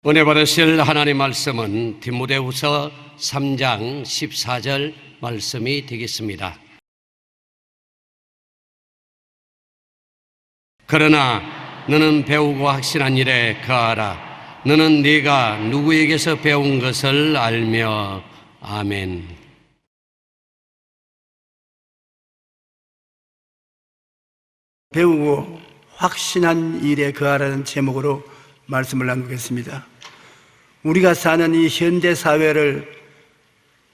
은혜 받으실 하나님 말씀은 디모데후서 3장 14절 말씀이 되겠습니다. 그러나 너는 배우고 확신한 일에 거하라. 너는 네가 누구에게서 배운 것을 알며. 아멘. 배우고 확신한 일에 거하라는 제목으로 말씀을 나누겠습니다. 우리가 사는 이 현대 사회를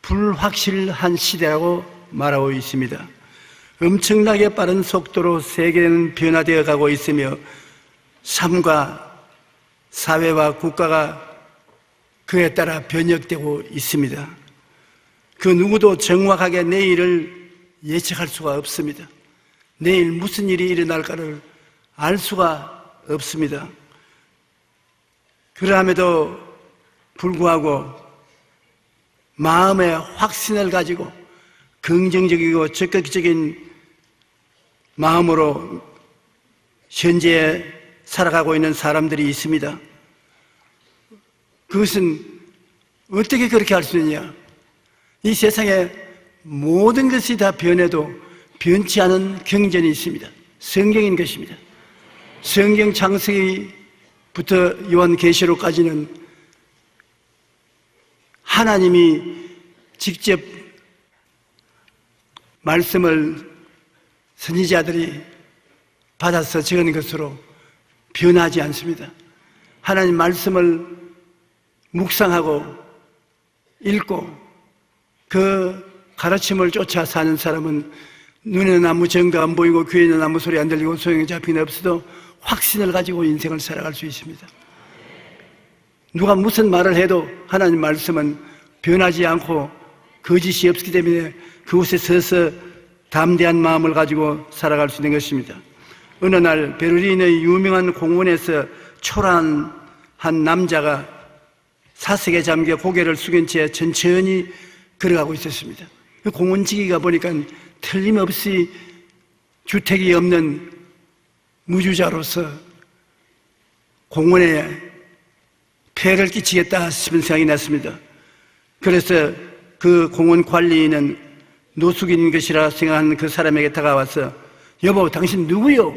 불확실한 시대라고 말하고 있습니다. 엄청나게 빠른 속도로 세계는 변화되어 가고 있으며 삶과 사회와 국가가 그에 따라 변혁되고 있습니다. 그 누구도 정확하게 내일을 예측할 수가 없습니다. 내일 무슨 일이 일어날까를 알 수가 없습니다. 그럼에도 불구하고 마음의 확신을 가지고 긍정적이고 적극적인 마음으로 현재에 살아가고 있는 사람들이 있습니다. 그것은 어떻게 그렇게 할 수 있느냐? 이 세상에 모든 것이 다 변해도 변치 않은 경전이 있습니다. 성경인 것입니다. 성경 창세기부터 요한계시록까지는 하나님이 직접 말씀을 선지자들이 받아서 적은 것으로 변하지 않습니다. 하나님 말씀을 묵상하고 읽고 그 가르침을 쫓아 사는 사람은 눈에는 아무 증거 안 보이고 귀에는 아무 소리 안 들리고 소용이 잡히는 없어도 확신을 가지고 인생을 살아갈 수 있습니다. 누가 무슨 말을 해도 하나님 말씀은 변하지 않고 거짓이 없기 때문에 그곳에 서서 담대한 마음을 가지고 살아갈 수 있는 것입니다. 어느 날 베를린의 유명한 공원에서 초라한 한 남자가 사색에 잠겨 고개를 숙인 채 천천히 걸어가고 있었습니다. 그 공원지기가 보니까 틀림없이 주택이 없는 무주자로서 공원에 폐해를 끼치겠다 싶은 생각이 났습니다. 그래서 그 공원 관리인은 노숙인인 것이라 생각하는 그 사람에게 다가와서 여보, 당신 누구요?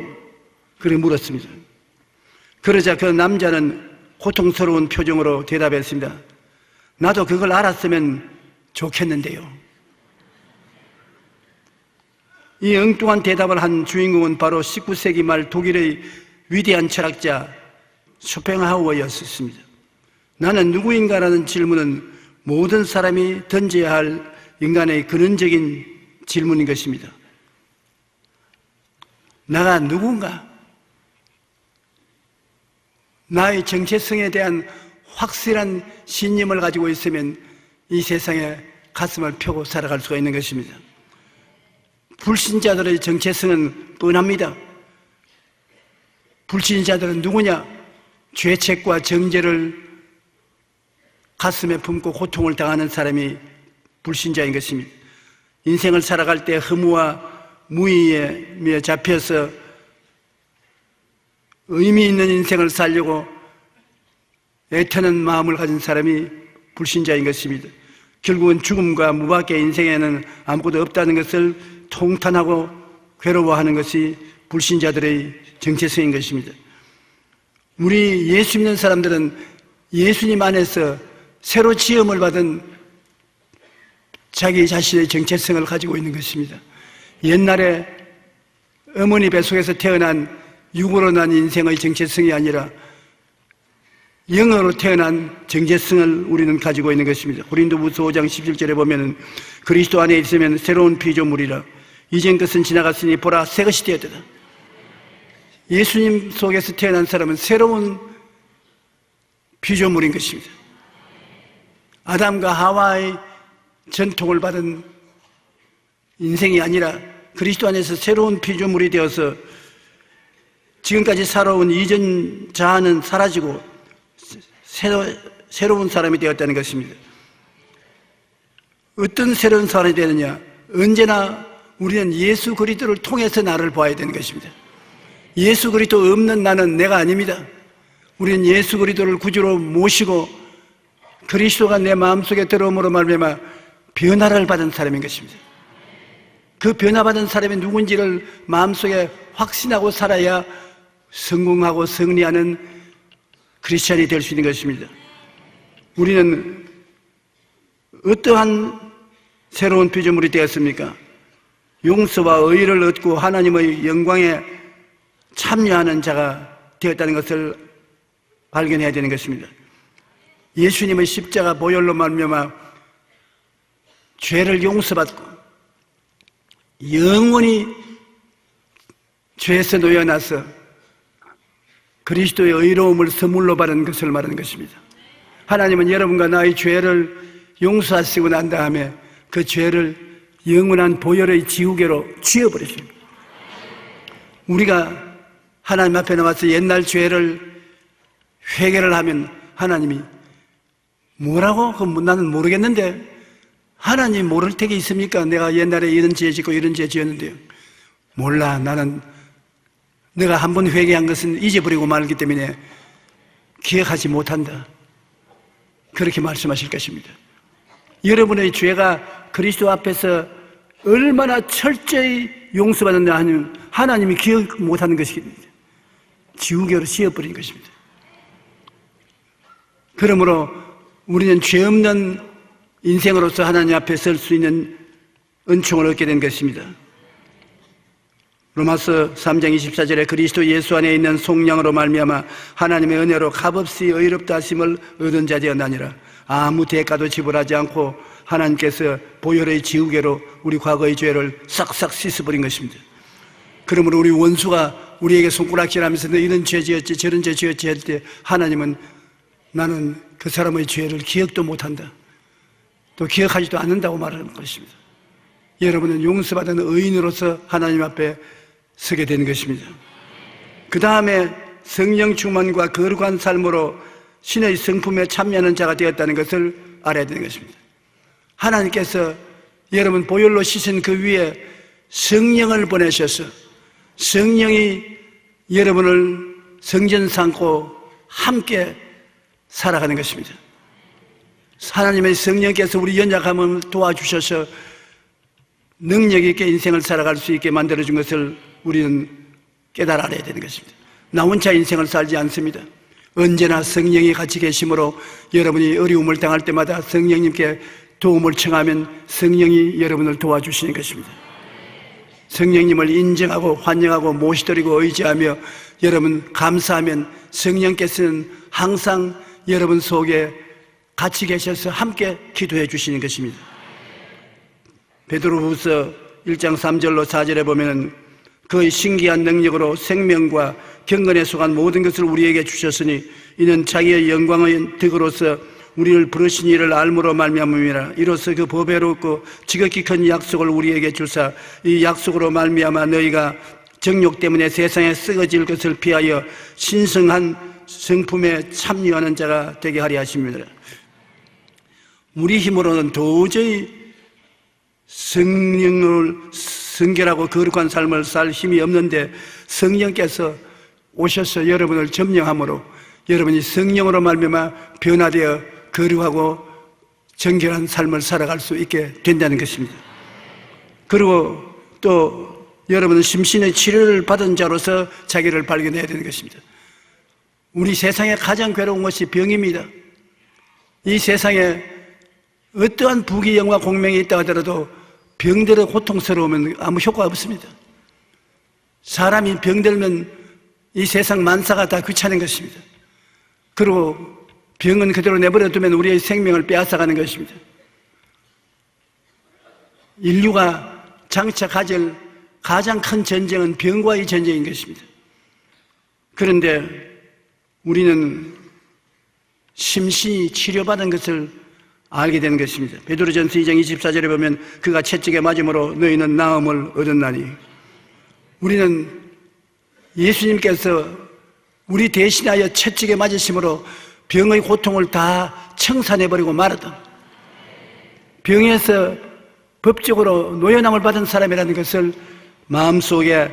그렇게 물었습니다. 그러자 그 남자는 고통스러운 표정으로 대답했습니다. 나도 그걸 알았으면 좋겠는데요. 이 엉뚱한 대답을 한 주인공은 바로 19세기 말 독일의 위대한 철학자 쇼펜하우어였습니다. 나는 누구인가라는 질문은 모든 사람이 던져야 할 인간의 근원적인 질문인 것입니다. 나가 누군가? 나의 정체성에 대한 확실한 신념을 가지고 있으면 이 세상에 가슴을 펴고 살아갈 수가 있는 것입니다. 불신자들의 정체성은 뻔합니다. 불신자들은 누구냐? 죄책과 정죄를 가슴에 품고 고통을 당하는 사람이 불신자인 것입니다. 인생을 살아갈 때 허무와 무의에 잡혀서 의미 있는 인생을 살려고 애타는 마음을 가진 사람이 불신자인 것입니다. 결국은 죽음과 무밖의 인생에는 아무것도 없다는 것을 통탄하고 괴로워하는 것이 불신자들의 정체성인 것입니다. 우리 예수 믿는 사람들은 예수님 안에서 새로 지음을 받은 자기 자신의 정체성을 가지고 있는 것입니다. 옛날에 어머니 뱃속에서 태어난 육으로 난 인생의 정체성이 아니라 영으로 태어난 정체성을 우리는 가지고 있는 것입니다. 고린도후서 5장 17절에 보면 그리스도 안에 있으면 새로운 피조물이라 이전 것은 지나갔으니 보라 새 것이 되었다. 예수님 속에서 태어난 사람은 새로운 피조물인 것입니다. 아담과 하와의 전통을 받은 인생이 아니라 그리스도 안에서 새로운 피조물이 되어서 지금까지 살아온 이전 자아는 사라지고 새로운 사람이 되었다는 것입니다. 어떤 새로운 사람이 되느냐? 언제나 우리는 예수 그리스도를 통해서 나를 보아야 되는 것입니다. 예수 그리스도 없는 나는 내가 아닙니다. 우리는 예수 그리스도를 구주로 모시고 그리스도가 내 마음속에 들어옴으로 말미암아 변화를 받은 사람인 것입니다. 그 변화받은 사람이 누군지를 마음속에 확신하고 살아야 성공하고 승리하는 크리스찬이 될 수 있는 것입니다. 우리는 어떠한 새로운 피조물이 되었습니까? 용서와 의를 얻고 하나님의 영광에 참여하는 자가 되었다는 것을 발견해야 되는 것입니다. 예수님의 십자가 보혈로 말미암아 죄를 용서받고 영원히 죄에서 놓여나서 그리스도의 의로움을 선물로 받은 것을 말하는 것입니다. 하나님은 여러분과 나의 죄를 용서하시고 난 다음에 그 죄를 영원한 보혈의 지우개로 쥐어버리십니다. 우리가 하나님 앞에 나와서 옛날 죄를 회개를 하면 하나님이 뭐라고? 나는 모르겠는데 하나님 모를 택이 있습니까? 내가 옛날에 이런 죄 짓고 이런 죄 지었는데요. 몰라. 나는 내가 한 번 회개한 것은 잊어버리고 말기 때문에 기억하지 못한다. 그렇게 말씀하실 것입니다. 여러분의 죄가 그리스도 앞에서 얼마나 철저히 용서받는다 하면 하나님이 기억 못하는 것입니다. 지우개로 씌어버린 것입니다. 그러므로 우리는 죄 없는 인생으로서 하나님 앞에 설 수 있는 은총을 얻게 된 것입니다. 로마서 3장 24절에 그리스도 예수 안에 있는 속량으로 말미암아 하나님의 은혜로 값없이 의롭다 하심을 얻은 자 되었나니라. 아무 대가도 지불하지 않고 하나님께서 보혈의 지우개로 우리 과거의 죄를 싹싹 씻어버린 것입니다. 그러므로 우리 원수가 우리에게 손가락질하면서 너 이런 죄 지었지 저런 죄 지었지 할 때 하나님은 나는 그 사람의 죄를 기억도 못한다. 또 기억하지도 않는다고 말하는 것입니다. 여러분은 용서받은 의인으로서 하나님 앞에 서게 되는 것입니다. 그 다음에 성령 충만과 거룩한 삶으로 신의 성품에 참여하는 자가 되었다는 것을 알아야 되는 것입니다. 하나님께서 여러분 보혈로 씻은 그 위에 성령을 보내셔서 성령이 여러분을 성전 삼고 함께 살아가는 것입니다. 하나님의 성령께서 우리 연약함을 도와주셔서 능력 있게 인생을 살아갈 수 있게 만들어준 것을 우리는 깨달아야 되는 것입니다. 나 혼자 인생을 살지 않습니다. 언제나 성령이 같이 계심으로 여러분이 어려움을 당할 때마다 성령님께 도움을 청하면 성령이 여러분을 도와주시는 것입니다. 성령님을 인정하고 환영하고 모시드리고 의지하며 여러분 감사하면 성령께서는 항상 여러분 속에 같이 계셔서 함께 기도해 주시는 것입니다. 베드로후서 1장 3절로 4절에 보면 그의 신기한 능력으로 생명과 경건에 속한 모든 것을 우리에게 주셨으니 이는 자기의 영광의 덕으로서 우리를 부르신 이를 알므로 말미암음이라. 이로써 그 보배롭고 지극히 큰 약속을 우리에게 주사 이 약속으로 말미암아 너희가 정욕 때문에 세상에 썩어질 것을 피하여 신성한 성품에 참여하는 자가 되게 하려 하십니다. 우리 힘으로는 도저히 성령을 성결하고 거룩한 삶을 살 힘이 없는데 성령께서 오셔서 여러분을 점령함으로 여러분이 성령으로 말미암아 변화되어 거룩하고 정결한 삶을 살아갈 수 있게 된다는 것입니다. 그리고 또 여러분은 심신의 치료를 받은 자로서 자기를 발견해야 되는 것입니다. 우리 세상에 가장 괴로운 것이 병입니다. 이 세상에 어떠한 부귀영화 공명이 있다 하더라도 병들어 고통스러우면 아무 효과가 없습니다. 사람이 병들면 이 세상 만사가 다 귀찮은 것입니다. 그리고 병은 그대로 내버려 두면 우리의 생명을 빼앗아가는 것입니다. 인류가 장차 가질 가장 큰 전쟁은 병과의 전쟁인 것입니다. 그런데 우리는 심신이 치료받은 것을 알게 되는 것입니다. 베드로전서 2장 24절에 보면 그가 채찍에 맞음으로 너희는 나음을 얻었나니. 우리는 예수님께서 우리 대신하여 채찍에 맞으심으로 병의 고통을 다 청산해버리고 말았다. 병에서 법적으로 노연함을 받은 사람이라는 것을 마음속에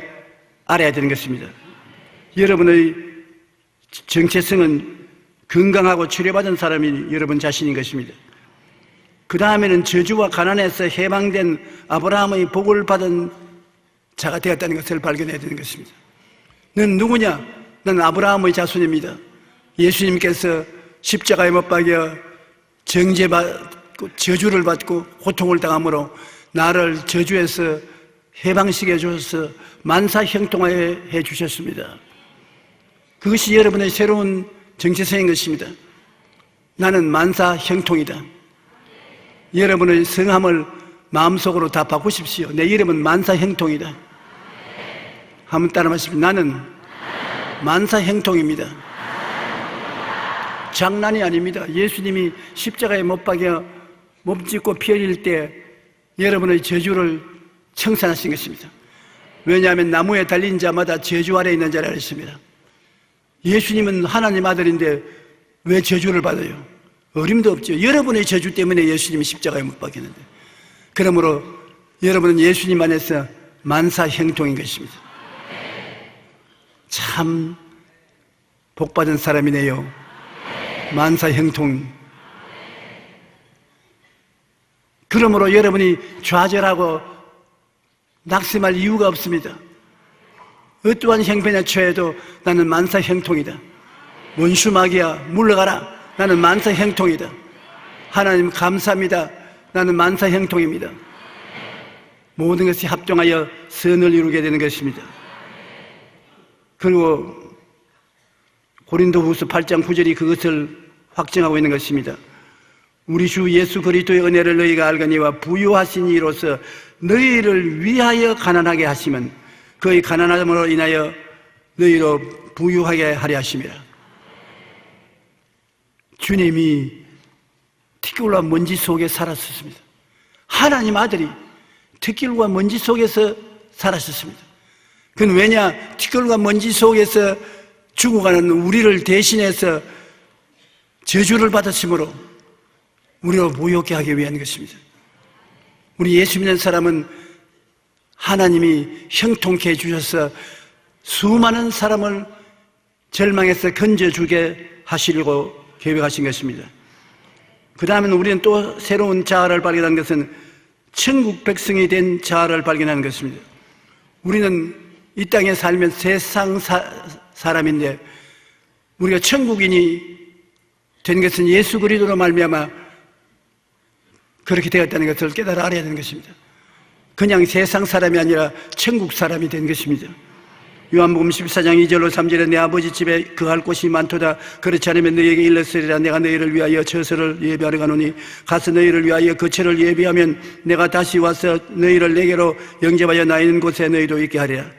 알아야 되는 것입니다. 여러분의 정체성은 건강하고 치료받은 사람이 여러분 자신인 것입니다. 그 다음에는 저주와 가난에서 해방된 아브라함의 복을 받은 자가 되었다는 것을 발견해야 되는 것입니다. 넌 누구냐? 난 아브라함의 자손입니다. 예수님께서 십자가에 못 박여 정죄받고 저주를 받고 고통을 당함으로 나를 저주에서 해방시켜 주셔서 만사형통하게 해주셨습니다. 그것이 여러분의 새로운 정체성인 것입니다. 나는 만사형통이다. 여러분의 성함을 마음속으로 다 바꾸십시오. 내 이름은 만사형통이다. 한번 따라 마십시오. 나는 만사형통입니다. 장난이 아닙니다. 예수님이 십자가에 못 박여 몸짓고 피 흘릴 때 여러분의 저주를 청산하신 것입니다. 왜냐하면 나무에 달린 자마다 저주 아래 있는 자라 했습니다. 예수님은 하나님 아들인데 왜 저주를 받아요? 어림도 없죠. 여러분의 저주 때문에 예수님이 십자가에 못 박혔는데. 그러므로 여러분은 예수님 안에서 만사형통인 것입니다. 참 복받은 사람이네요. 만사형통. 그러므로 여러분이 좌절하고 낙심할 이유가 없습니다. 어떠한 형편에 처해도 나는 만사형통이다. 원수마귀야 물러가라. 나는 만사형통이다. 하나님 감사합니다. 나는 만사형통입니다. 모든 것이 합종하여 선을 이루게 되는 것입니다. 그리고 고린도후서 8장 9절이 그것을 확증하고 있는 것입니다. 우리 주 예수 그리스도의 은혜를 너희가 알거니와 부유하신 이로서 너희를 위하여 가난하게 하시면 그의 가난함으로 인하여 너희로 부유하게 하려 하심이라. 주님이 티끌과 먼지 속에 살았었습니다. 하나님 아들이 티끌과 먼지 속에서 살았었습니다. 그건 왜냐? 티끌과 먼지 속에서 죽어가는 우리를 대신해서 저주를 받았으므로 우리를 모욕게 하기 위한 것입니다. 우리 예수 믿는 사람은 하나님이 형통케 해주셔서 수많은 사람을 절망에서 건져주게 하시려고 계획하신 것입니다. 그 다음에는 우리는 또 새로운 자아를 발견한 것은 천국 백성이 된 자아를 발견하는 것입니다. 우리는 이 땅에 살면 세상 사람인데 우리가 천국인이 된 것은 예수 그리스도로 말미암아 그렇게 되었다는 것을 깨달아 알아야 되는 것입니다. 그냥 세상 사람이 아니라 천국 사람이 된 것입니다. 요한복음 14장 2절로 3절에 내 아버지 집에 거할 곳이 많도다. 그렇지 않으면 너희에게 일렀으리라. 내가 너희를 위하여 처소를 예비하러 가노니 가서 너희를 위하여 그 처를 예비하면 내가 다시 와서 너희를 내게로 영접하여 나 있는 곳에 너희도 있게 하리라.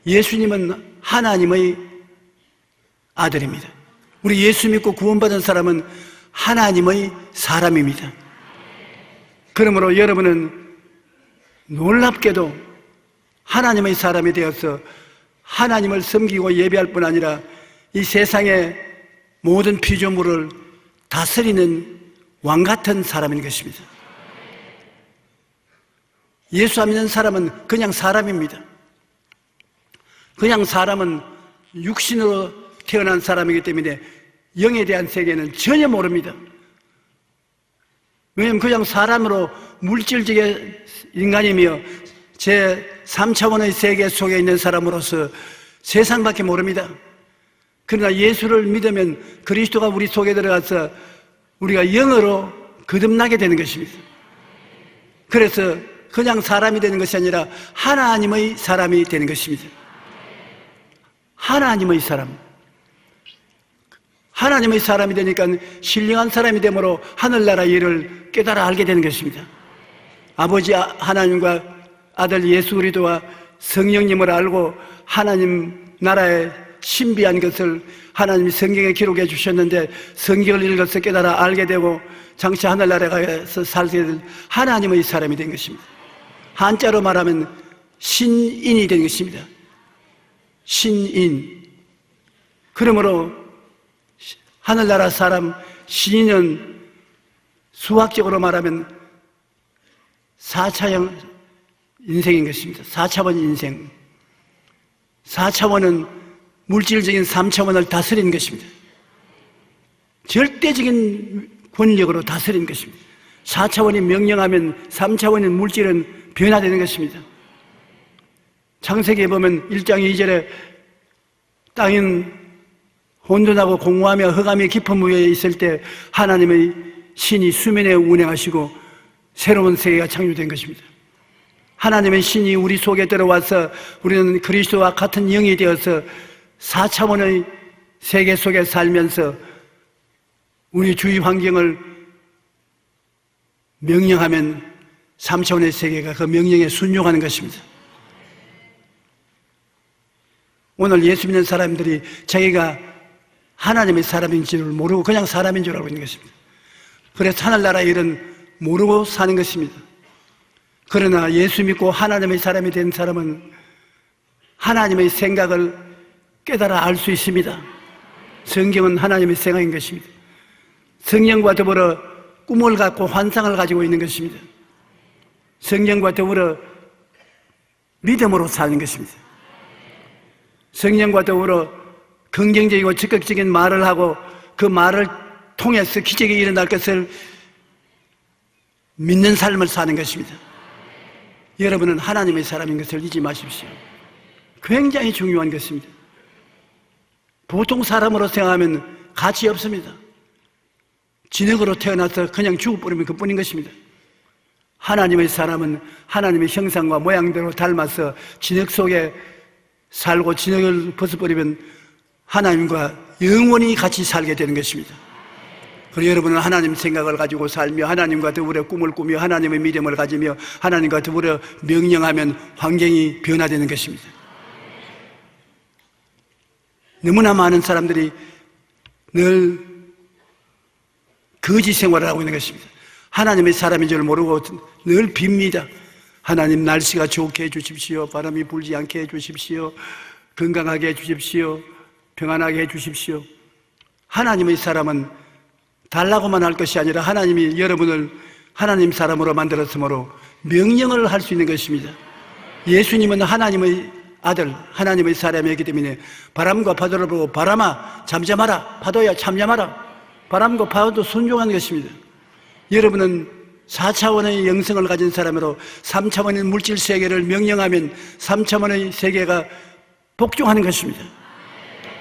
예수님은 하나님의 아들입니다. 우리 예수 믿고 구원받은 사람은 하나님의 사람입니다. 그러므로 여러분은 놀랍게도 하나님의 사람이 되어서 하나님을 섬기고 예배할 뿐 아니라 이 세상의 모든 피조물을 다스리는 왕같은 사람인 것입니다. 예수 안 믿는 사람은 그냥 사람입니다. 그냥 사람은 육신으로 태어난 사람이기 때문에 영에 대한 세계는 전혀 모릅니다. 왜냐하면 그냥 사람으로 물질적인 인간이며 제 3차원의 세계 속에 있는 사람으로서 세상밖에 모릅니다. 그러나 예수를 믿으면 그리스도가 우리 속에 들어가서 우리가 영으로 거듭나게 되는 것입니다. 그래서 그냥 사람이 되는 것이 아니라 하나님의 사람이 되는 것입니다. 하나님의 사람. 하나님의 사람이 되니까 신령한 사람이 되므로 하늘나라 일을 깨달아 알게 되는 것입니다. 아버지 하나님과 아들 예수 그리스도와 성령님을 알고 하나님 나라의 신비한 것을 하나님이 성경에 기록해 주셨는데 성경을 읽어서 깨달아 알게 되고 장차 하늘나라에 가서 살게 될 하나님의 사람이 된 것입니다. 한자로 말하면 신인이 된 것입니다. 신인. 그러므로 하늘나라 사람 신인은 수학적으로 말하면 4차형 인생인 것입니다. 4차원 인생. 4차원은 물질적인 3차원을 다스리는 것입니다. 절대적인 권력으로 다스리는 것입니다. 4차원이 명령하면 3차원인 물질은 변화되는 것입니다. 창세기에 보면 1장 2절에 땅은 혼돈하고 공허하며 흑암이 깊은 무에 있을 때 하나님의 신이 수면에 운행하시고 새로운 세계가 창조된 것입니다. 하나님의 신이 우리 속에 들어와서 우리는 그리스도와 같은 영이 되어서 4차원의 세계 속에 살면서 우리 주위 환경을 명령하면 3차원의 세계가 그 명령에 순종하는 것입니다. 오늘 예수 믿는 사람들이 자기가 하나님의 사람인 줄 모르고 그냥 사람인 줄 알고 있는 것입니다. 그래서 하늘나라의 일은 모르고 사는 것입니다. 그러나 예수 믿고 하나님의 사람이 된 사람은 하나님의 생각을 깨달아 알 수 있습니다. 성경은 하나님의 생각인 것입니다. 성령과 더불어 꿈을 갖고 환상을 가지고 있는 것입니다. 성령과 더불어 믿음으로 사는 것입니다. 성령과 더불어 긍정적이고 적극적인 말을 하고 그 말을 통해서 기적이 일어날 것을 믿는 삶을 사는 것입니다. 여러분은 하나님의 사람인 것을 잊지 마십시오. 굉장히 중요한 것입니다. 보통 사람으로 생각하면 가치 없습니다. 진흙으로 태어나서 그냥 죽어버리면 그뿐인 것입니다. 하나님의 사람은 하나님의 형상과 모양대로 닮아서 진흙 속에 살고 진흙을 벗어버리면 하나님과 영원히 같이 살게 되는 것입니다. 그리고 여러분은 하나님 생각을 가지고 살며 하나님과 더불어 꿈을 꾸며 하나님의 믿음을 가지며 하나님과 더불어 명령하면 환경이 변화되는 것입니다. 너무나 많은 사람들이 늘 거짓 생활을 하고 있는 것입니다. 하나님의 사람인 줄 모르고 늘 빕니다. 하나님 날씨가 좋게 해주십시오. 바람이 불지 않게 해주십시오. 건강하게 해주십시오. 평안하게 해주십시오. 하나님의 사람은 달라고만 할 것이 아니라 하나님이 여러분을 하나님 사람으로 만들었으므로 명령을 할 수 있는 것입니다. 예수님은 하나님의 아들, 하나님의 사람이기 때문에 바람과 파도를 보고 바람아 잠잠하라, 파도야 잠잠하라. 바람과 파도도 순종하는 것입니다. 여러분은 4차원의 영성을 가진 사람으로 3차원의 물질 세계를 명령하면 3차원의 세계가 복종하는 것입니다.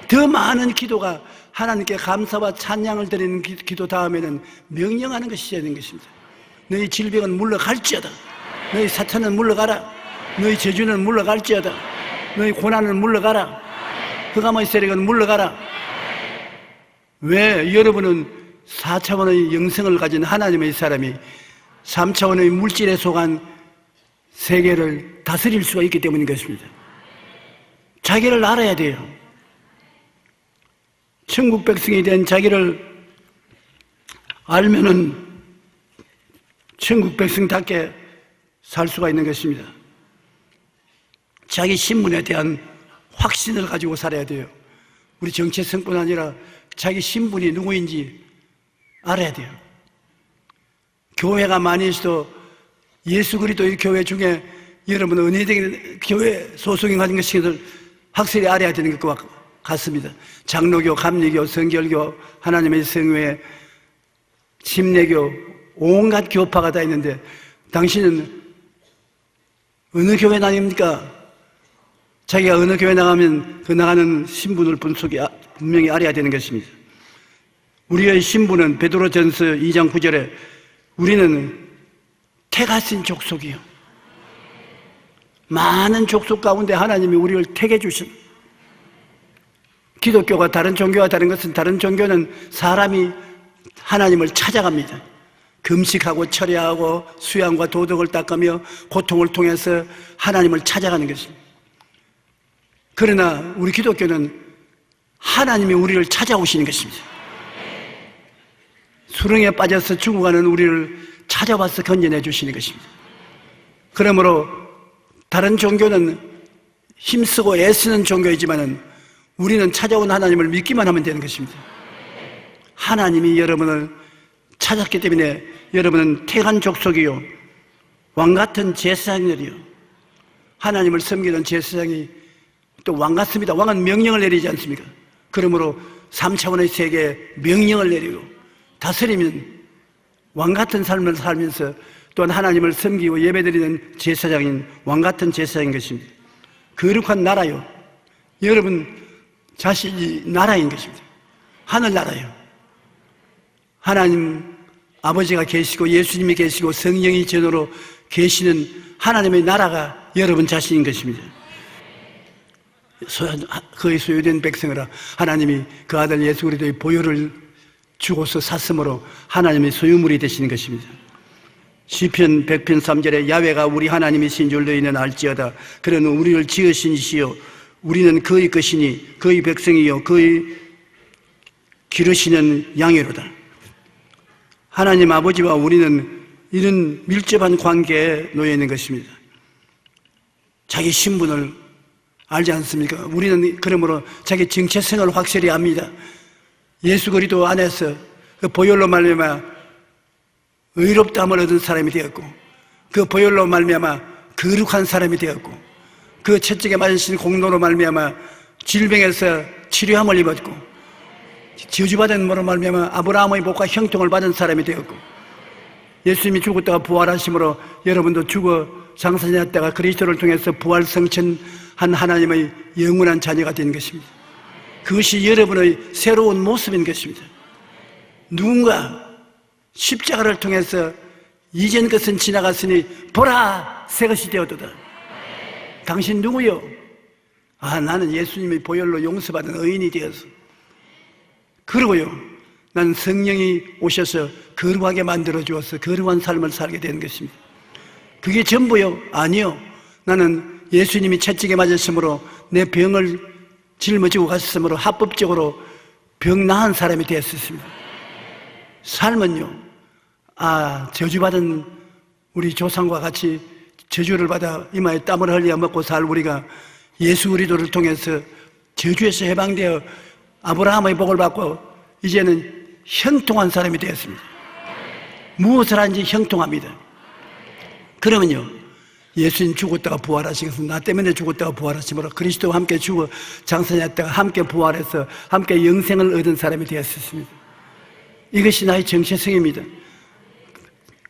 더 많은 기도가 하나님께 감사와 찬양을 드리는 기도 다음에는 명령하는 것이 되는 것입니다. 너희 질병은 물러갈지어다. 너희 사탄은 물러가라. 너희 저주는 물러갈지어다. 너희 고난은 물러가라. 흑암의 세력은 물러가라. 왜? 여러분은 4차원의 영성을 가진 하나님의 사람이 3차원의 물질에 속한 세계를 다스릴 수가 있기 때문인 것입니다. 자기를 알아야 돼요. 천국 백성이 된 자기를 알면은 천국 백성답게 살 수가 있는 것입니다. 자기 신분에 대한 확신을 가지고 살아야 돼요. 우리 정체성뿐 아니라 자기 신분이 누구인지 알아야 돼요. 교회가 많이 있어도 예수 그리스도의 교회 중에 여러분 은혜적인 교회 소속인 가진 것을 확실히 알아야 되는 것과 같습니다. 장로교, 감리교, 성결교, 하나님의 성회, 침례교, 온갖 교파가 다 있는데 당신은 어느 교회 다닙니까? 자기가 어느 교회 나가면 그 나가는 신분을 분명히 알아야 되는 것입니다. 우리의 신분은 베드로전서 2장 9절에 우리는 택하신 족속이요. 많은 족속 가운데 하나님이 우리를 택해 주신. 기독교가 다른 종교와 다른 것은 다른 종교는 사람이 하나님을 찾아갑니다. 금식하고 철야하고 수양과 도덕을 닦으며 고통을 통해서 하나님을 찾아가는 것입니다. 그러나 우리 기독교는 하나님이 우리를 찾아오시는 것입니다. 수렁에 빠져서 죽어가는 우리를 찾아와서 건져내 주시는 것입니다. 그러므로 다른 종교는 힘쓰고 애쓰는 종교이지만은 우리는 찾아온 하나님을 믿기만 하면 되는 것입니다. 하나님이 여러분을 찾았기 때문에 여러분은 택한 족속이요 왕같은 제사장들이요. 하나님을 섬기는 제사장이 또 왕 같습니다. 왕은 명령을 내리지 않습니까? 그러므로 3차원의 세계에 명령을 내리고 다스리면 왕 같은 삶을 살면서 또한 하나님을 섬기고 예배드리는 제사장인 왕 같은 제사장인 것입니다. 거룩한 나라요. 여러분 자신이 나라인 것입니다. 하늘나라요. 하나님 아버지가 계시고 예수님이 계시고 성령이 전으로 계시는 하나님의 나라가 여러분 자신인 것입니다. 거의 소유된 백성이라 하나님이 그 아들 예수 그리스도의 보혈을 주고서 샀으므로 하나님의 소유물이 되시는 것입니다. 시편 100편 3절에 야훼가 우리 하나님이신 줄 너희는 알지어다. 그는 우리를 지으신 이시요 우리는 그의 것이니 그의 백성이요 그의 기르시는 양이로다. 하나님 아버지와 우리는 이런 밀접한 관계에 놓여 있는 것입니다. 자기 신분을 알지 않습니까? 우리는 그러므로 자기 정체성을 확실히 압니다. 예수 그리스도 안에서 그 보혈로 말미암아 의롭다함을 얻은 사람이 되었고 그 보혈로 말미암아 거룩한 사람이 되었고 그 채찍에 맞으신 공로로 말미암아 질병에서 치료함을 입었고 저주받은 모로 말미암아 아브라함의 복과 형통을 받은 사람이 되었고 예수님이 죽었다가 부활하심으로 여러분도 죽어 장사되었다가 그리스도를 통해서 부활 성천한 하나님의 영원한 자녀가 된 것입니다. 그것이 여러분의 새로운 모습인 것입니다. 누군가 십자가를 통해서 이전 것은 지나갔으니 보라 새 것이 되었도다. 당신 누구요? 나는 예수님의 보혈로 용서받은 의인이 되어서. 그러고요, 난 성령이 오셔서 거룩하게 만들어 주어서 거룩한 삶을 살게 되는 것입니다. 그게 전부요? 아니요. 나는 예수님이 채찍에 맞았으므로 내 병을 짊어지고 갔으므로 합법적으로 병 나은 사람이 되었습니다. 삶은요, 저주받은 우리 조상과 같이 저주를 받아 이마에 땀을 흘려 먹고 살 우리가 예수 그리스도를 통해서 저주에서 해방되어 아브라함의 복을 받고 이제는 형통한 사람이 되었습니다. 무엇을 하는지 형통합니다. 그러면요, 예수님 죽었다가 부활하시면서 나 때문에 죽었다가 부활하심으로 그리스도와 함께 죽어 장사했다가 함께 부활해서 함께 영생을 얻은 사람이 되었습니다. 이것이 나의 정체성입니다.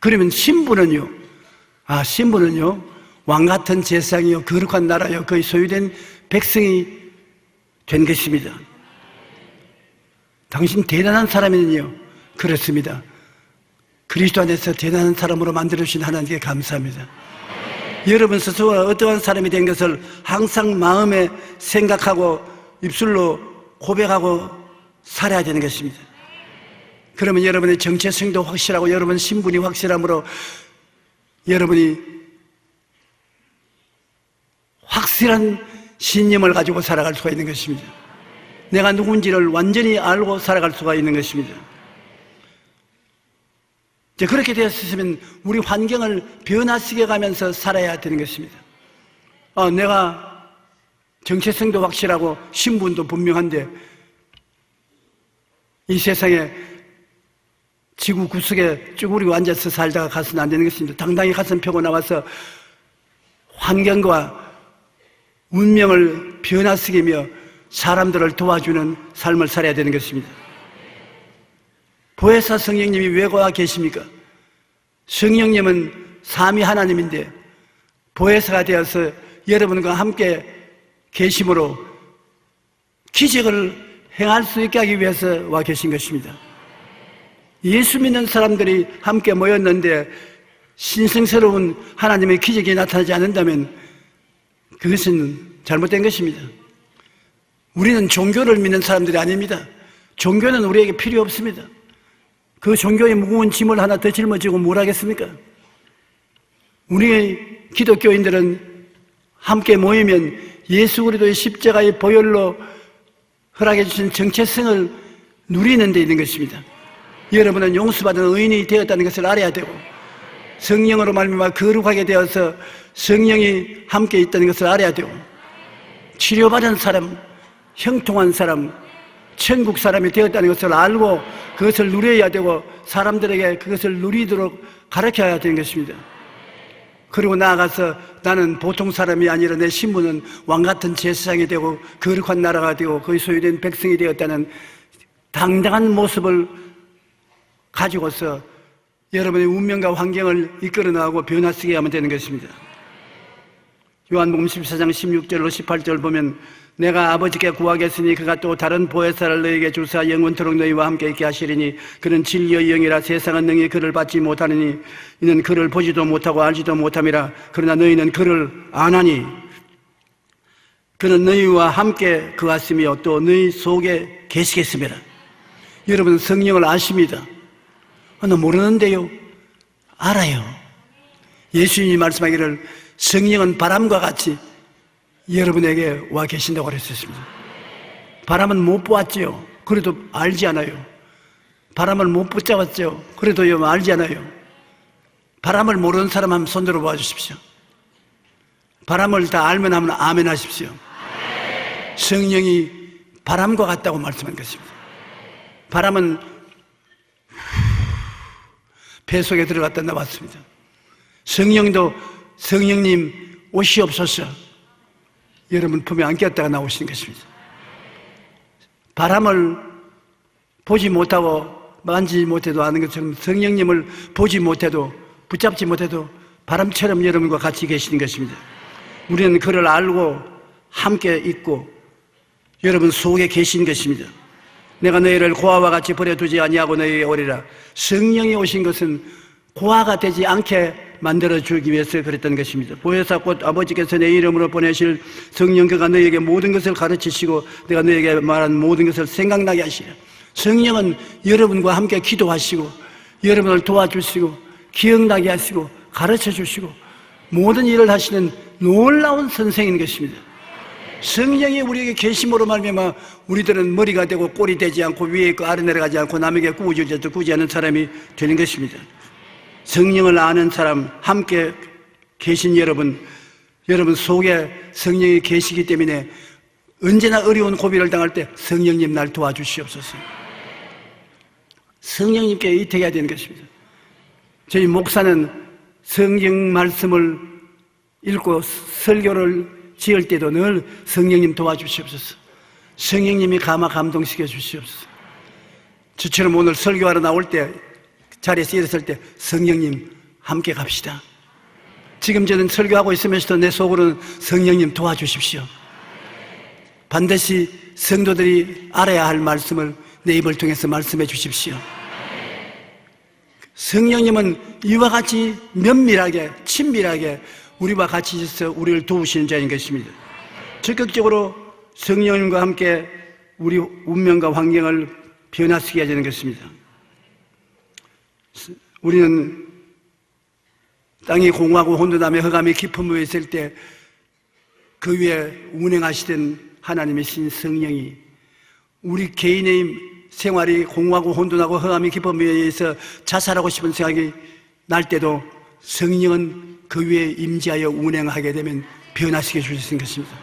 그러면 신분은요, 신분은요, 왕같은 제사장이요 거룩한 나라요 그의 소유된 백성이 된 것입니다. 당신 대단한 사람이는요, 그렇습니다. 그리스도 안에서 대단한 사람으로 만들어주신 하나님께 감사합니다. 여러분 스스로가 어떠한 사람이 된 것을 항상 마음에 생각하고 입술로 고백하고 살아야 되는 것입니다. 그러면 여러분의 정체성도 확실하고 여러분 신분이 확실함으로 여러분이 확실한 신념을 가지고 살아갈 수가 있는 것입니다. 내가 누군지를 완전히 알고 살아갈 수가 있는 것입니다. 이제 그렇게 되었으면 우리 환경을 변화시켜 가면서 살아야 되는 것입니다. 내가 정체성도 확실하고 신분도 분명한데 이 세상에 지구 구석에 쭈그리고 앉아서 살다가 가서는 안 되는 것입니다. 당당히 가슴 펴고 나와서 환경과 운명을 변화시키며 사람들을 도와주는 삶을 살아야 되는 것입니다. 보혜사 성령님이 왜 거기 계십니까? 성령님은 삼위 하나님인데 보혜사가 되어서 여러분과 함께 계심으로 기적을 행할 수 있게 하기 위해서 와 계신 것입니다. 예수 믿는 사람들이 함께 모였는데 신성스러운 하나님의 기적이 나타나지 않는다면 그것은 잘못된 것입니다. 우리는 종교를 믿는 사람들이 아닙니다. 종교는 우리에게 필요 없습니다. 그 종교의 무거운 짐을 하나 더 짊어지고 뭘 하겠습니까? 우리 기독교인들은 함께 모이면 예수 그리스도의 십자가의 보혈로 허락해 주신 정체성을 누리는 데 있는 것입니다. 여러분은 용서받은 의인이 되었다는 것을 알아야 되고 성령으로 말미암아 거룩하게 되어서 성령이 함께 있다는 것을 알아야 되고 치료받은 사람, 형통한 사람, 천국 사람이 되었다는 것을 알고 그것을 누려야 되고 사람들에게 그것을 누리도록 가르쳐야 되는 것입니다. 그리고 나아가서 나는 보통 사람이 아니라 내 신분은 왕같은 제사장이 되고 거룩한 나라가 되고 그의 소유된 백성이 되었다는 당당한 모습을 가지고서 여러분의 운명과 환경을 이끌어 나가고 변화시키게 하면 되는 것입니다. 요한복음 14장 16절로 18절 보면 내가 아버지께 구하겠으니 그가 또 다른 보혜사를 너희에게 주사 영원토록 너희와 함께 있게 하시리니 그는 진리의 영이라 세상은 능히 그를 받지 못하느니 이는 그를 보지도 못하고 알지도 못함이라 그러나 너희는 그를 아나니 그는 너희와 함께 거하시며 또 너희 속에 계시겠습니다. 여러분 성령을 아십니다. 나 모르는데요. 알아요. 예수님이 말씀하기를 성령은 바람과 같이 여러분에게 와 계신다고 그랬었습니다. 바람은 못 보았지요. 그래도 알지 않아요. 바람을 못 붙잡았죠. 그래도요 알지 않아요. 바람을 모르는 사람 한번 손 들어 봐 주십시오. 바람을 다 알면 하면 아멘 하십시오. 성령이 바람과 같다고 말씀한 것입니다. 바람은 배 속에 들어갔다 나왔습니다. 성령도 성령님 오시옵소서 여러분 품에 안겼다가 나오시는 것입니다. 바람을 보지 못하고 만지지 못해도 아는 것처럼 성령님을 보지 못해도 붙잡지 못해도 바람처럼 여러분과 같이 계시는 것입니다. 우리는 그를 알고 함께 있고 여러분 속에 계신 것입니다. 내가 너희를 고아와 같이 버려두지 아니하고 너희에게 오리라. 성령이 오신 것은 고아가 되지 않게 만들어주기 위해서 그랬던 것입니다. 보혜사 곧 아버지께서 내 이름으로 보내실 성령 그가 너희에게 모든 것을 가르치시고 내가 너희에게 말한 모든 것을 생각나게 하시라. 성령은 여러분과 함께 기도하시고 여러분을 도와주시고 기억나게 하시고 가르쳐주시고 모든 일을 하시는 놀라운 선생인 것입니다. 성령이 우리에게 계심으로 말미암아 우리들은 머리가 되고 꼴이 되지 않고 위에 있고 아래 내려가지 않고 남에게 구워주지도 구지 않는 사람이 되는 것입니다. 성령을 아는 사람, 함께 계신 여러분 속에 성령이 계시기 때문에 언제나 어려운 고비를 당할 때 성령님 날 도와주시옵소서. 성령님께 의탁해야 되는 것입니다. 저희 목사는 성경 말씀을 읽고 설교를 지을 때도 늘 성령님 도와주시옵소서. 성령님이 감동시켜 주시옵소서. 저처럼 오늘 설교하러 나올 때 자리에서 일어설 때 성령님 함께 갑시다. 지금 저는 설교하고 있으면서도 내 속으로는 성령님 도와주십시오. 반드시 성도들이 알아야 할 말씀을 내 입을 통해서 말씀해 주십시오. 성령님은 이와 같이 면밀하게 친밀하게 우리와 같이 있어서 우리를 도우시는 자인 것입니다. 적극적으로 성령님과 함께 우리 운명과 환경을 변화시켜야 되는 것입니다. 우리는 땅이 공허하고 혼돈하며 흑암이 깊은 무에 있을 때 그 위에 운행하시던 하나님의 신 성령이 우리 개인의 생활이 공허하고 혼돈하고 흑암이 깊은 무에 의해서 자살하고 싶은 생각이 날 때도 성령은 그 위에 임재하여 운행하게 되면 변화시켜 주시는 것입니다.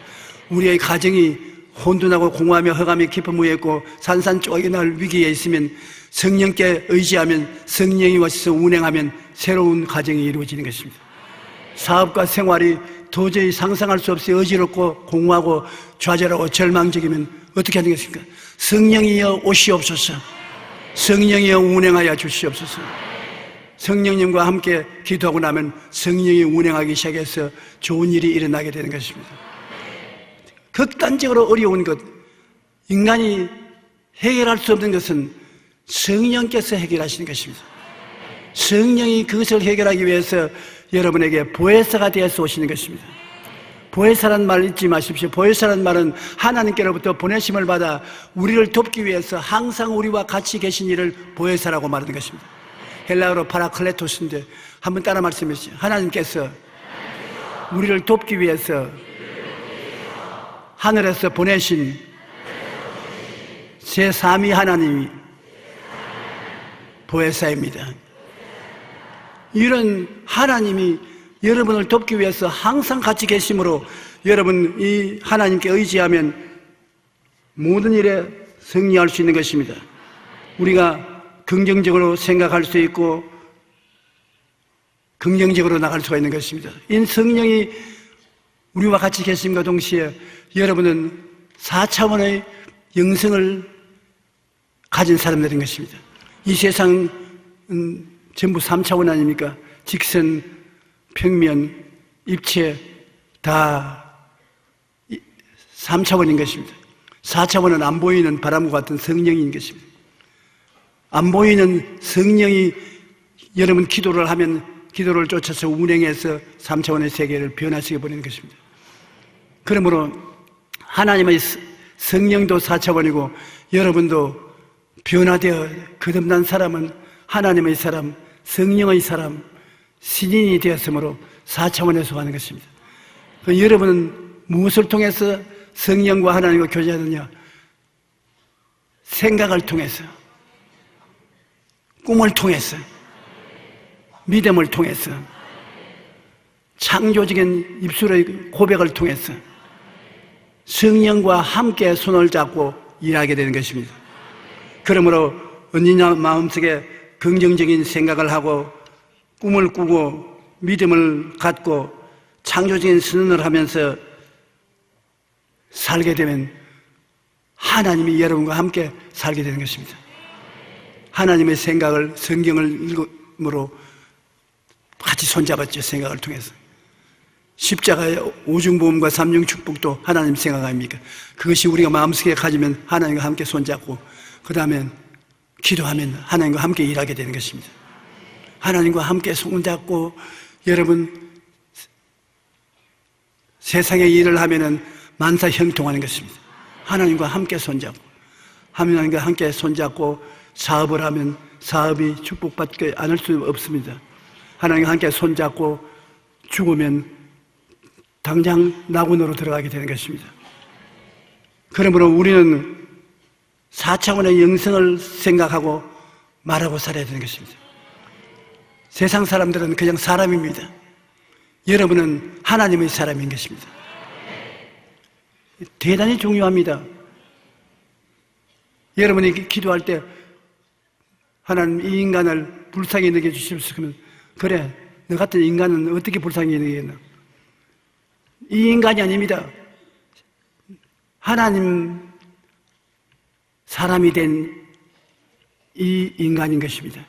우리의 가정이 혼돈하고 공허하며 흑암이 깊은 무에 있고 산산조각이 날 위기에 있으면 성령께 의지하면 성령이 와서 운행하면 새로운 가정이 이루어지는 것입니다. 사업과 생활이 도저히 상상할 수 없이 어지럽고 공허하고 좌절하고 절망적이면 어떻게 하는 것입니까? 성령이여 오시옵소서. 성령이여 운행하여 주시옵소서. 성령님과 함께 기도하고 나면 성령이 운행하기 시작해서 좋은 일이 일어나게 되는 것입니다. 극단적으로 어려운 것, 인간이 해결할 수 없는 것은 성령께서 해결하시는 것입니다. 성령이 그것을 해결하기 위해서 여러분에게 보혜사가 되어서 오시는 것입니다. 보혜사란 말 잊지 마십시오. 보혜사란 말은 하나님께로부터 보내심을 받아 우리를 돕기 위해서 항상 우리와 같이 계신 이를 보혜사라고 말하는 것입니다. 헬라어로 파라클레토스인데 한번 따라 말씀해 주시죠. 하나님께서 우리를 돕기 위해서 하늘에서 보내신 제3위 하나님이 보혜사입니다. 이런 하나님이 여러분을 돕기 위해서 항상 같이 계심으로 여러분 이 하나님께 의지하면 모든 일에 승리할 수 있는 것입니다. 우리가 긍정적으로 생각할 수 있고 긍정적으로 나갈 수가 있는 것입니다. 이 성령이 우리와 같이 계심과 동시에 여러분은 4차원의 영성을 가진 사람들인 것입니다. 이 세상은 전부 3차원 아닙니까? 직선, 평면, 입체 다 3차원인 것입니다. 4차원은 안 보이는 바람과 같은 성령인 것입니다. 안 보이는 성령이 여러분 기도를 하면 기도를 쫓아서 운행해서 3차원의 세계를 변화시켜 버리는 것입니다. 그러므로 하나님의 성령도 4차원이고 여러분도 변화되어 거듭난 사람은 하나님의 사람, 성령의 사람, 신인이 되었으므로 4차원에서 가는 것입니다. 여러분은 무엇을 통해서 성령과 하나님과 교제하느냐? 생각을 통해서, 꿈을 통해서, 믿음을 통해서, 창조적인 입술의 고백을 통해서 성령과 함께 손을 잡고 일하게 되는 것입니다. 그러므로 언니냐 마음속에 긍정적인 생각을 하고 꿈을 꾸고 믿음을 갖고 창조적인 선언을 하면서 살게 되면 하나님이 여러분과 함께 살게 되는 것입니다. 하나님의 생각을 성경을 읽음으로 같이 손잡았죠. 생각을 통해서. 십자가의 오중보험과 삼중축복도 하나님 생각 아닙니까? 그것이 우리가 마음속에 가지면 하나님과 함께 손잡고 그 다음에 기도하면 하나님과 함께 일하게 되는 것입니다. 하나님과 함께 손잡고 여러분 세상의 일을 하면은 만사 형통하는 것입니다. 하나님과 함께 손잡고 하나님과 함께 손잡고 사업을 하면 사업이 축복받지 않을 수 없습니다. 하나님과 함께 손잡고 죽으면 당장 낙원으로 들어가게 되는 것입니다. 그러므로 우리는 4차원의 영성을 생각하고 말하고 살아야 되는 것입니다. 세상 사람들은 그냥 사람입니다. 여러분은 하나님의 사람인 것입니다. 대단히 중요합니다. 여러분이 기도할 때 하나님 이 인간을 불쌍히 여겨주십시오. 그러면 그래, 너 같은 인간은 어떻게 불쌍히 여기겠나? 이 인간이 아닙니다. 하나님 사람이 된 이 인간인 것입니다.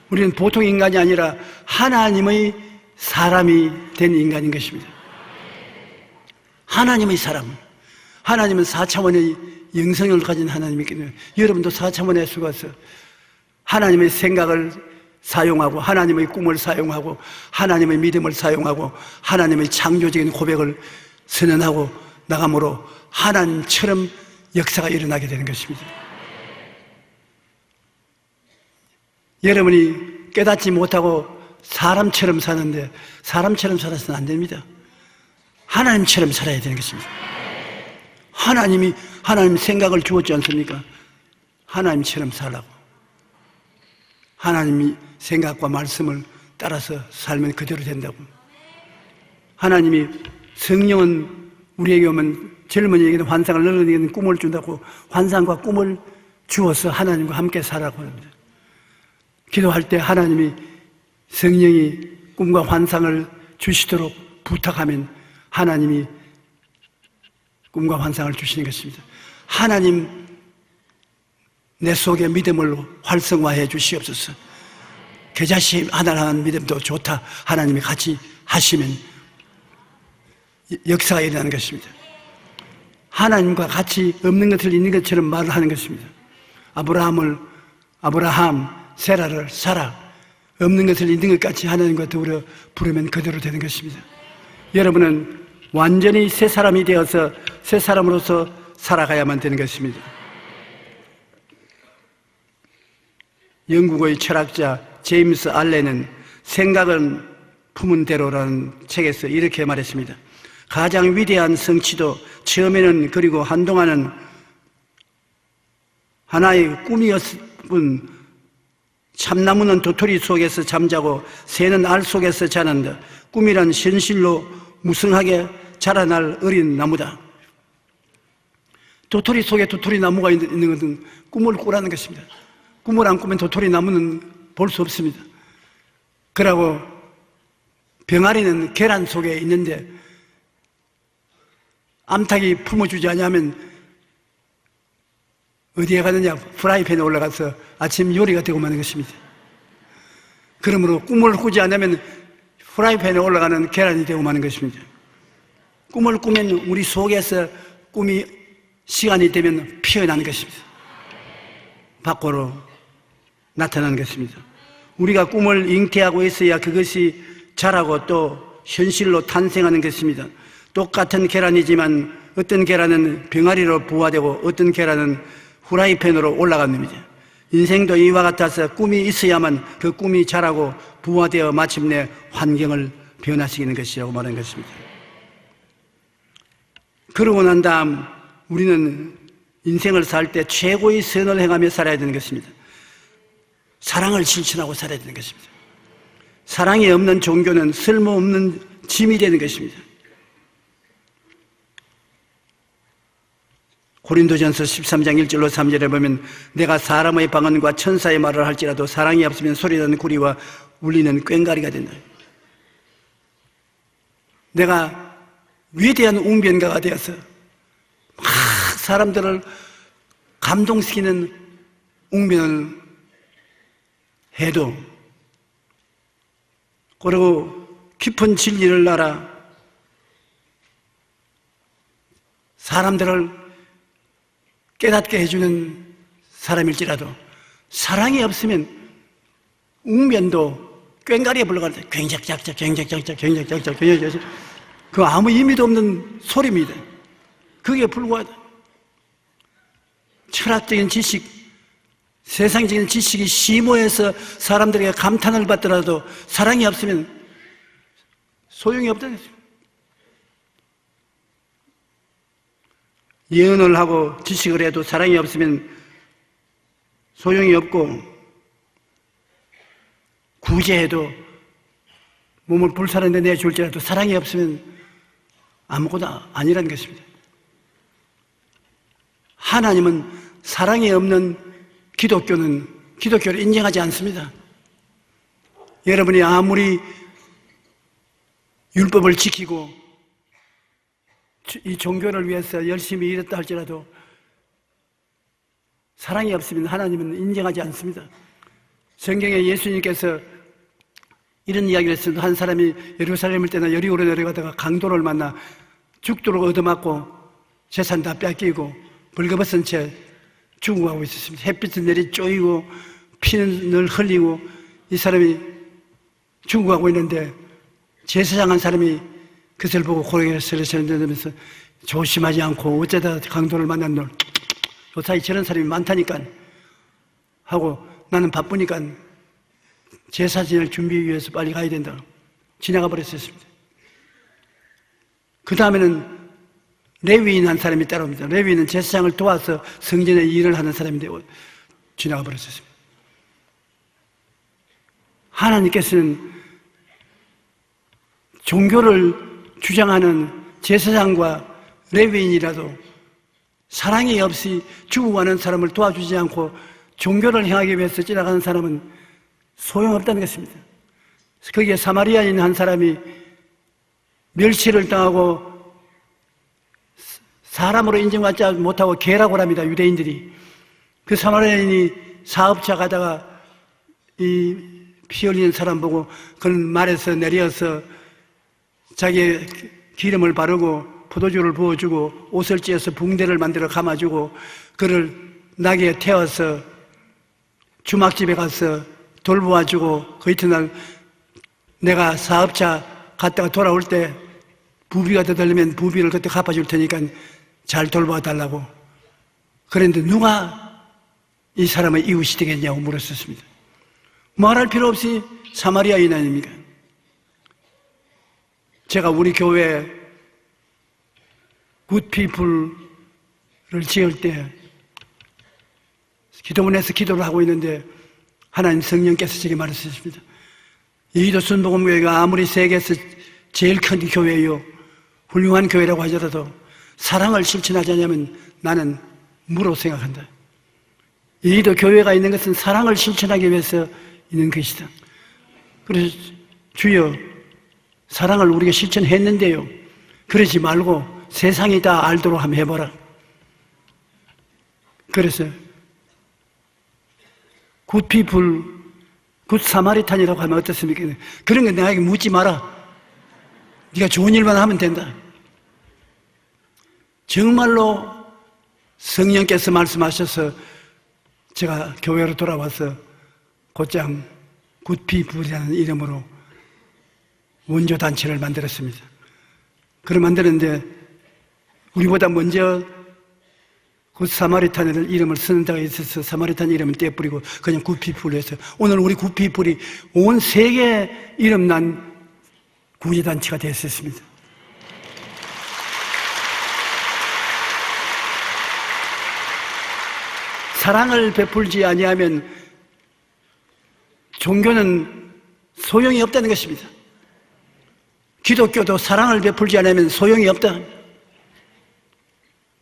우리는 보통 인간이 아니라 하나님의 사람이 된 인간인 것입니다. 하나님의 사람. 하나님은 4차원의 영성을 가진 하나님이기 때문에 여러분도 4차원에 속아서 하나님의 생각을 사용하고 하나님의 꿈을 사용하고 하나님의 믿음을 사용하고 하나님의 창조적인 고백을 선언하고 나감으로 하나님처럼 역사가 일어나게 되는 것입니다. 여러분이 깨닫지 못하고 사람처럼 사는데 사람처럼 살아서는 안 됩니다. 하나님처럼 살아야 되는 것입니다. 하나님 생각을 주었지 않습니까? 하나님처럼 살라고. 하나님이 생각과 말씀을 따라서 살면 그대로 된다고. 하나님이 성령은 우리에게 오면 젊은이에게는 환상을, 늙은이에게는 꿈을 준다고 환상과 꿈을 주어서 하나님과 함께 살라고 합니다. 기도할 때 하나님이 성령이 꿈과 환상을 주시도록 부탁하면 하나님이 꿈과 환상을 주시는 것입니다. 하나님 내 속에 믿음을 활성화해 주시옵소서. 계자씨 하나를 하는 믿음도 좋다. 하나님이 같이 하시면 역사가 일어나는 것입니다. 하나님과 같이 없는 것을 있는 것처럼 말을 하는 것입니다. 아브라함, 세라를 사라. 없는 것을 있는 것 같이 하나님과 더불어 부르면 그대로 되는 것입니다. 여러분은 완전히 새 사람이 되어서 새 사람으로서 살아가야만 되는 것입니다. 영국의 철학자 제임스 알렌은 생각은 품은 대로라는 책에서 이렇게 말했습니다. 가장 위대한 성취도 처음에는 그리고 한동안은 하나의 꿈이었을 뿐 참나무는 도토리 속에서 잠자고 새는 알 속에서 자란다. 꿈이란 현실로 무성하게 자라날 어린 나무다. 도토리 속에 도토리 나무가 있는 것은 꿈을 꾸라는 것입니다. 꿈을 안 꾸면 도토리 나무는 볼 수 없습니다. 그러고 병아리는 계란 속에 있는데 암탉이 품어주지 않으면 어디에 가느냐? 프라이팬에 올라가서 아침 요리가 되고 마는 것입니다. 그러므로 꿈을 꾸지 않으면 프라이팬에 올라가는 계란이 되고 마는 것입니다. 꿈을 꾸면 우리 속에서 꿈이 시간이 되면 피어나는 것입니다. 밖으로 나타나는 것입니다. 우리가 꿈을 잉태하고 있어야 그것이 자라고 또 현실로 탄생하는 것입니다. 똑같은 계란이지만 어떤 계란은 병아리로 부화되고 어떤 계란은 후라이팬으로 올라갑니다. 인생도 이와 같아서 꿈이 있어야만 그 꿈이 자라고 부화되어 마침내 환경을 변화시키는 것이라고 말하는 것입니다. 그러고 난 다음 우리는 인생을 살 때 최고의 선을 행하며 살아야 되는 것입니다. 사랑을 실천하고 살아야 되는 것입니다. 사랑이 없는 종교는 쓸모없는 짐이 되는 것입니다. 고린도전서 13장 1절로 3절에 보면 내가 사람의 방언과 천사의 말을 할지라도 사랑이 없으면 소리나는 구리와 울리는 꽹과리가 된다. 내가 위대한 웅변가가 되어서 막 사람들을 감동시키는 웅변을 해도 그리고 깊은 진리를 알아 사람들을 깨닫게 해주는 사람일지라도 사랑이 없으면 웅변도 꽹과리에 불러갈 때 굉작작작 굉작작작 굉작작작 굉작작작 그 아무 의미도 없는 소리입니다. 그게 불과하다. 철학적인 지식, 세상적인 지식이 심오해서 사람들에게 감탄을 받더라도 사랑이 없으면 소용이 없다는 것입니다. 예언을 하고 지식을 해도 사랑이 없으면 소용이 없고 구제해도 몸을 불사른 데 내줄지라도 사랑이 없으면 아무것도 아니라는 것입니다. 하나님은 사랑이 없는 기독교를 인정하지 않습니다. 여러분이 아무리 율법을 지키고 이 종교를 위해서 열심히 일했다 할지라도 사랑이 없으면 하나님은 인정하지 않습니다. 성경에 예수님께서 이런 이야기를 했습니다. 한 사람이 예루살렘을 떠나 여리고로 내려가다가 강도를 만나 죽도록 얻어맞고 재산 다 뺏기고 벌거벗은 채 죽어가고 있었습니다. 햇빛은 내리 쪼이고 피는 늘 흘리고 이 사람이 죽어가고 있는데 제사장 한 사람이 그것을 보고 고개를 서르르면서 조심하지 않고 어쩌다 강도를 만난 너 사이 저런 사람이 많다니까 하고 나는 바쁘니까 제사 지낼 준비 위해서 빨리 가야 된다. 지나가 버렸었습니다. 그 다음에는 레위인 한 사람이 따라옵니다. 레위인은 제사장을 도와서 성전의 일을 하는 사람인데 지나가 버렸었습니다. 하나님께서는 종교를 주장하는 제사장과 레위인이라도 사랑이 없이 죽어가는 사람을 도와주지 않고 종교를 행하기 위해서 지나가는 사람은 소용없다는 것입니다. 거기에 사마리아인 한 사람이 멸시를 당하고 사람으로 인정받지 못하고 개라고 합니다. 유대인들이. 그 사마리아인이 사업자 가다가 이 피 흘리는 사람 보고 그 말에서 내려서 자기의 기름을 바르고 포도주를 부어주고 옷을 찢어서 붕대를 만들어 감아주고 그를 나귀에 태워서 주막집에 가서 돌보아주고 그 이튿날 내가 사업자 갔다가 돌아올 때 부비가 더 들리면 부비를 그때 갚아줄 테니까 잘 돌봐달라고. 그런데 누가 이 사람의 이웃이 되겠냐고 물었었습니다. 말할 필요 없이 사마리아인 아닙니까? 제가 우리 교회 굿피플을 지을 때 기도원에서 기도를 하고 있는데 하나님 성령께서 제게 말하셨습니다. 여의도 순복음교회가 아무리 세계에서 제일 큰 교회요 훌륭한 교회라고 하더라도 사랑을 실천하지 않으면 나는 무로 생각한다. 여의도 교회가 있는 것은 사랑을 실천하기 위해서 있는 것이다. 그래서 주여 사랑을 우리가 실천했는데요. 그러지 말고 세상이 다 알도록 한번 해보라. 그래서 굿피플, 굿사마리탄이라고 하면 어떻습니까? 그런 거 내가 묻지 마라. 네가 좋은 일만 하면 된다. 정말로 성령께서 말씀하셔서 제가 교회로 돌아와서 곧장 굿피플이라는 이름으로 원조단체를 만들었습니다. 그걸 만들었는데 우리보다 먼저 굿사마리탄 이름을 쓰는 데가 있어서 사마리탄 이름은 떼뿌리고 그냥 굿피플로 해서 오늘 우리 굿피플이 온 세계에 이름난 구제단체가 됐었습니다. 사랑을 베풀지 아니하면 종교는 소용이 없다는 것입니다. 기독교도 사랑을 베풀지 않으면 소용이 없다.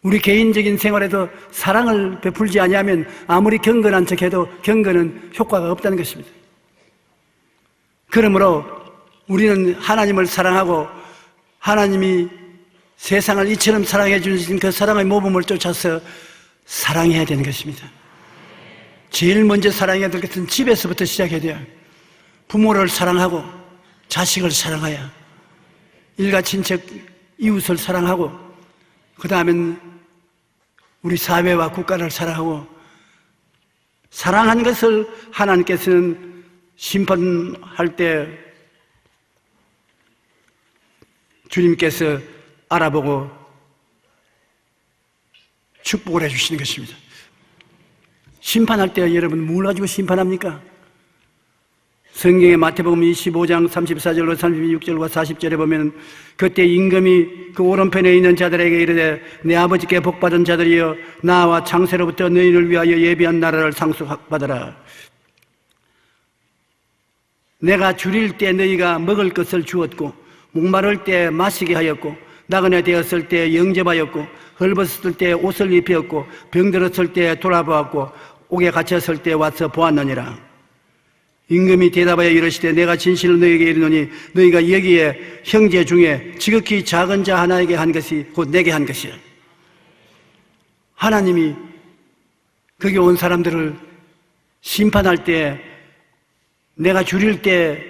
우리 개인적인 생활에도 사랑을 베풀지 아니하면 아무리 경건한 척해도 경건은 효과가 없다는 것입니다. 그러므로 우리는 하나님을 사랑하고 하나님이 세상을 이처럼 사랑해 주신 그 사랑의 모범을 쫓아서 사랑해야 되는 것입니다. 제일 먼저 사랑해야 될 것은 집에서부터 시작해야 돼요. 부모를 사랑하고 자식을 사랑해야 일가 친척 이웃을 사랑하고 그 다음엔 우리 사회와 국가를 사랑하고 사랑한 것을 하나님께서는 심판할 때 주님께서 알아보고 축복을 해주시는 것입니다. 심판할 때 여러분 뭘 가지고 심판합니까? 성경의 마태복음 25장 34절로 36절과 40절에 보면 그때 임금이 그 오른편에 있는 자들에게 이르되 내 아버지께 복받은 자들이여 나와 창세로부터 너희를 위하여 예비한 나라를 상속받아라. 내가 줄일 때 너희가 먹을 것을 주었고 목마를 때 마시게 하였고 나그네 되었을 때 영접하였고 헐벗었을 때 옷을 입혔고 병들었을 때 돌아보았고 옥에 갇혔을 때 와서 보았느니라. 임금이 대답하여 이르시되 내가 진실로 너희에게 이르노니 너희가 여기에 형제 중에 지극히 작은 자 하나에게 한 것이 곧 내게 한 것이라. 하나님이 거기 온 사람들을 심판할 때 내가 줄일 때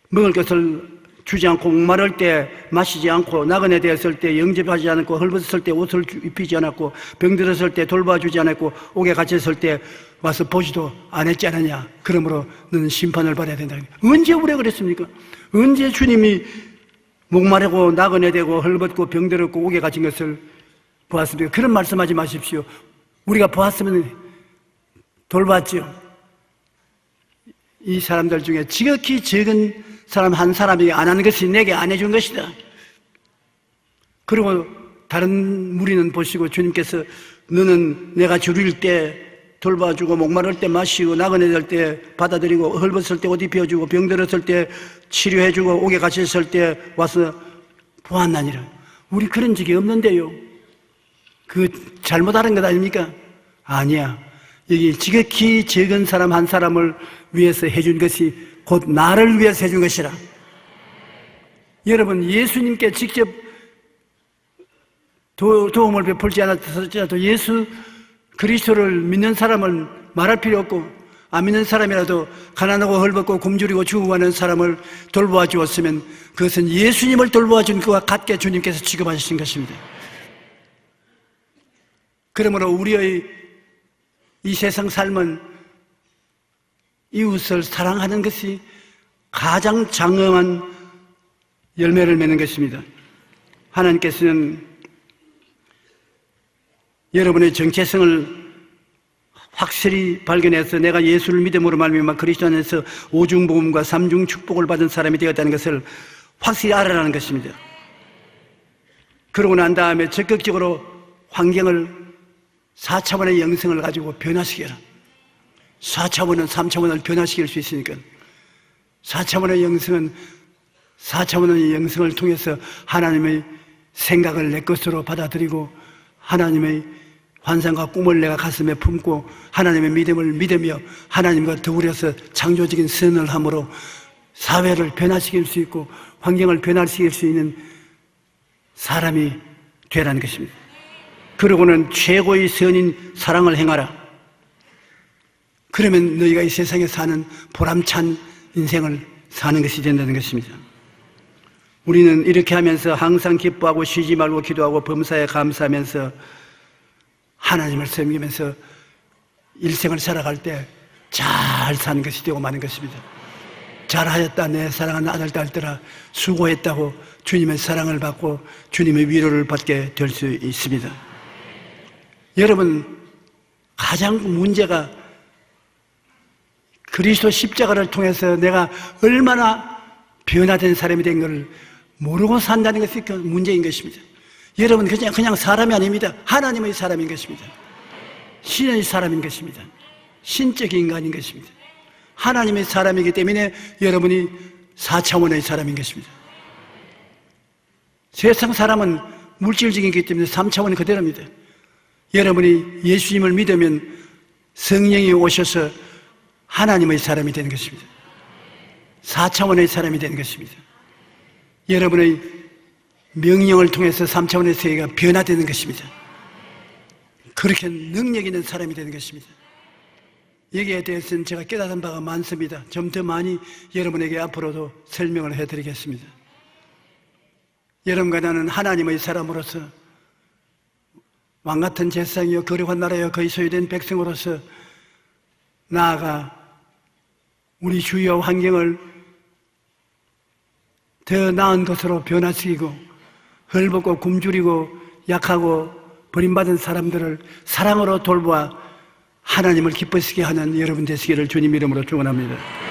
먹을 것을 주지 않고 목마를 때 마시지 않고 나그네 되었을 때 영접하지 않았고 헐벗었을 때 옷을 입히지 않았고 병들었을 때 돌봐주지 않았고 옥에 갇혔을 때 와서 보지도 안 했지 않느냐. 그러므로 너는 심판을 받아야 된다. 언제 우리가 그랬습니까? 언제 주님이 목마르고 나그네 되고 헐벗고 병들었고 옥에 갇힌 것을 보았습니까? 그런 말씀하지 마십시오. 우리가 보았으면 돌봤죠. 이 사람들 중에 지극히 적은 사람 한 사람이 안 하는 것이 내게 안 해준 것이다. 그리고 다른 무리는 보시고 주님께서 너는 내가 줄일 때 돌봐주고 목마를 때 마시고 나그네 될 때 받아들이고 헐벗을 때 옷 입혀주고 병들었을 때 치료해주고 옥에 갇혔을 때 와서 보았나니라. 우리 그런 적이 없는데요. 그 잘못 알은 것 아닙니까? 아니야. 여기 지극히 적은 사람 한 사람을 위해서 해준 것이 곧 나를 위해서 해준 것이라. 여러분 예수님께 직접 도움을 베풀지 않았더라도 예수 그리스도를 믿는 사람을 말할 필요 없고 안 믿는 사람이라도 가난하고 헐벗고 굶주리고 죽어가는 사람을 돌보아 주었으면 그것은 예수님을 돌보아 준 것과 같게 주님께서 취급하신 것입니다. 그러므로 우리의 이 세상 삶은 이웃을 사랑하는 것이 가장 장엄한 열매를 맺는 것입니다. 하나님께서는 여러분의 정체성을 확실히 발견해서 내가 예수를 믿음으로 말미암아 그리스도 안에서 오중복음과 삼중 축복을 받은 사람이 되었다는 것을 확실히 알아라는 것입니다. 그러고 난 다음에 적극적으로 환경을 4차원의 영성을 가지고 변화시켜라. 4차원은 3차원을 변화시킬 수 있으니까 4차원의 영성은 4차원의 영성을 통해서 하나님의 생각을 내 것으로 받아들이고 하나님의 환상과 꿈을 내가 가슴에 품고 하나님의 믿음을 믿으며 하나님과 더불어서 창조적인 선을 함으로 사회를 변화시킬 수 있고 환경을 변화시킬 수 있는 사람이 되라는 것입니다. 그러고는 최고의 선인 사랑을 행하라. 그러면 너희가 이 세상에 사는 보람찬 인생을 사는 것이 된다는 것입니다. 우리는 이렇게 하면서 항상 기뻐하고 쉬지 말고 기도하고 범사에 감사하면서 하나님을 섬기면서 일생을 살아갈 때 잘 사는 것이 되고 마는 것입니다. 잘하였다 내 사랑하는 아들 딸들아, 수고했다고 주님의 사랑을 받고 주님의 위로를 받게 될 수 있습니다. 여러분, 가장 문제가 그리스도 십자가를 통해서 내가 얼마나 변화된 사람이 된 것을 모르고 산다는 것이 그 문제인 것입니다. 여러분, 그냥 사람이 아닙니다. 하나님의 사람인 것입니다. 신의 사람인 것입니다. 신적인 인간인 것입니다. 하나님의 사람이기 때문에 여러분이 4차원의 사람인 것입니다. 세상 사람은 물질적이기 때문에 3차원이 그대로입니다. 여러분이 예수님을 믿으면 성령이 오셔서 하나님의 사람이 되는 것입니다. 4차원의 사람이 되는 것입니다. 여러분의 명령을 통해서 3차원의 세계가 변화되는 것입니다. 그렇게 능력 있는 사람이 되는 것입니다. 여기에 대해서는 제가 깨달은 바가 많습니다. 좀 더 많이 여러분에게 앞으로도 설명을 해드리겠습니다. 여러분과 나는 하나님의 사람으로서 왕같은 제사장이요 거룩한 나라여 거의 소유된 백성으로서 나아가 우리 주위의 환경을 더 나은 것으로 변화시키고 헐벗고 굶주리고 약하고 버림받은 사람들을 사랑으로 돌보아 하나님을 기쁘시게 하는 여러분 되시기를 주님 이름으로 축원합니다.